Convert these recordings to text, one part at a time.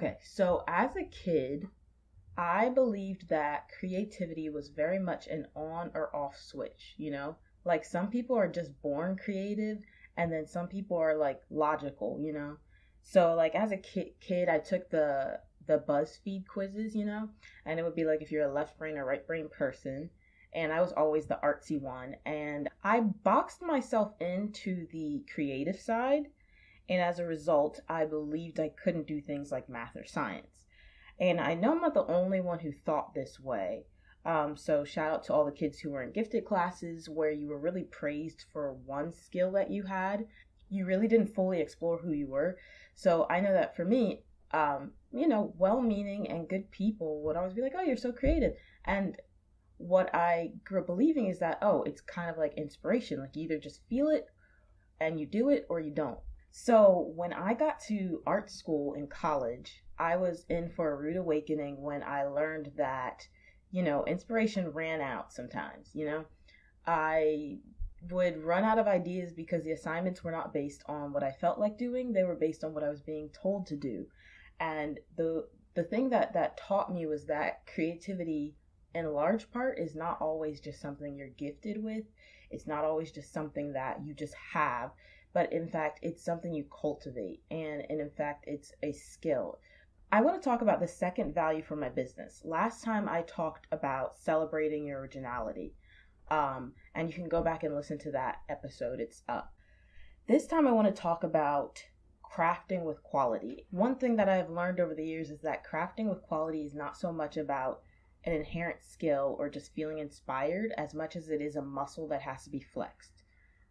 Okay, so as a kid, I believed that creativity was very much an on or off switch, you know? Like some people are just born creative and then some people are like logical, you know? So like as a kid I took the BuzzFeed quizzes, you know? And it would be like if you're a left brain or right brain person, and I was always the artsy one, and I boxed myself into the creative side, and as a result, I believed I couldn't do things like math or science. And I know I'm not the only one who thought this way. So shout out to all the kids who were in gifted classes where you were really praised for one skill that you had. You really didn't fully explore who you were. So I know that for me, well-meaning and good people would always be like, "Oh, you're so creative." And what I grew up believing is that, oh, it's kind of like inspiration. Like you either just feel it and you do it or you don't. So when I got to art school in college, I was in for a rude awakening when I learned that, inspiration ran out sometimes, I would run out of ideas because the assignments were not based on what I felt like doing, they were based on what I was being told to do. And the thing that taught me was that creativity in large part is not always just something you're gifted with. It's not always just something that you just have, but in fact, it's something you cultivate. And in fact, it's a skill. I want to talk about the second value for my business. Last time I talked about celebrating your originality. And you can go back and listen to that episode, it's up. This time I want to talk about crafting with quality. One thing that I've learned over the years is that crafting with quality is not so much about an inherent skill or just feeling inspired as much as it is a muscle that has to be flexed.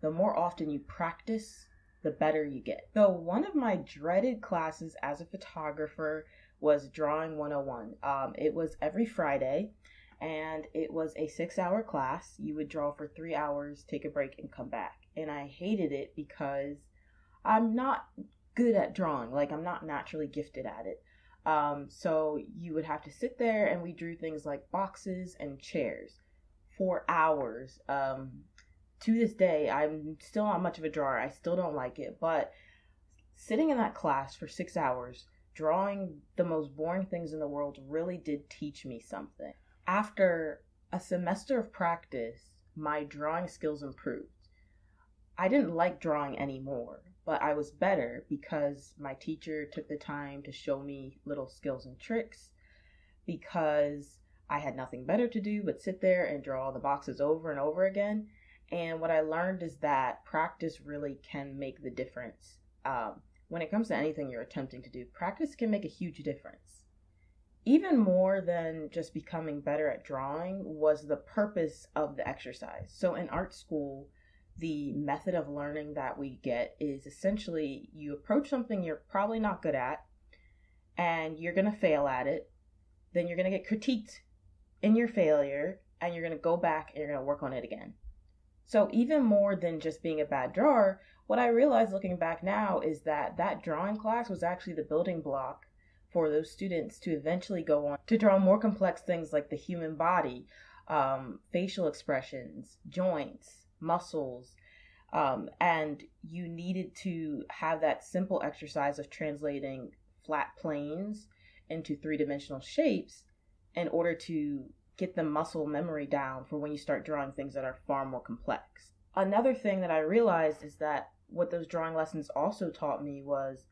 The more often you practice, the better you get. So one of my dreaded classes as a photographer was Drawing 101. It was every Friday, and it was a 6-hour class. You would draw for 3 hours, take a break, and come back. And I hated it because I'm not good at drawing. Like, I'm not naturally gifted at it. So you would have to sit there, and we drew things like boxes and chairs for hours. To this day, I'm still not much of a drawer. I still don't like it. But sitting in that class for 6 hours, drawing the most boring things in the world really did teach me something. After a semester of practice, my drawing skills improved. I didn't like drawing anymore, but I was better because my teacher took the time to show me little skills and tricks, because I had nothing better to do but sit there and draw the boxes over and over again. And what I learned is that practice really can make the difference. When it comes to anything you're attempting to do, practice can make a huge difference. Even more than just becoming better at drawing was the purpose of the exercise. So in art school, the method of learning that we get is essentially you approach something you're probably not good at and you're going to fail at it. Then you're going to get critiqued in your failure and you're going to go back and you're going to work on it again. So even more than just being a bad drawer, what I realized looking back now is that that drawing class was actually the building block for those students to eventually go on to draw more complex things like the human body, facial expressions, joints, muscles, and you needed to have that simple exercise of translating flat planes into three-dimensional shapes in order to get the muscle memory down for when you start drawing things that are far more complex. Another thing that I realized is that what those drawing lessons also taught me was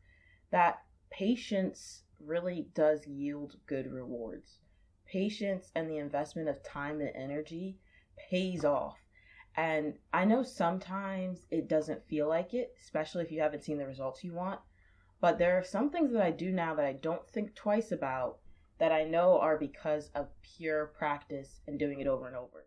that patience really does yield good rewards. Patience and the investment of time and energy pays off. And I know sometimes it doesn't feel like it, especially if you haven't seen the results you want. But there are some things that I do now that I don't think twice about, that I know are because of pure practice and doing it over and over.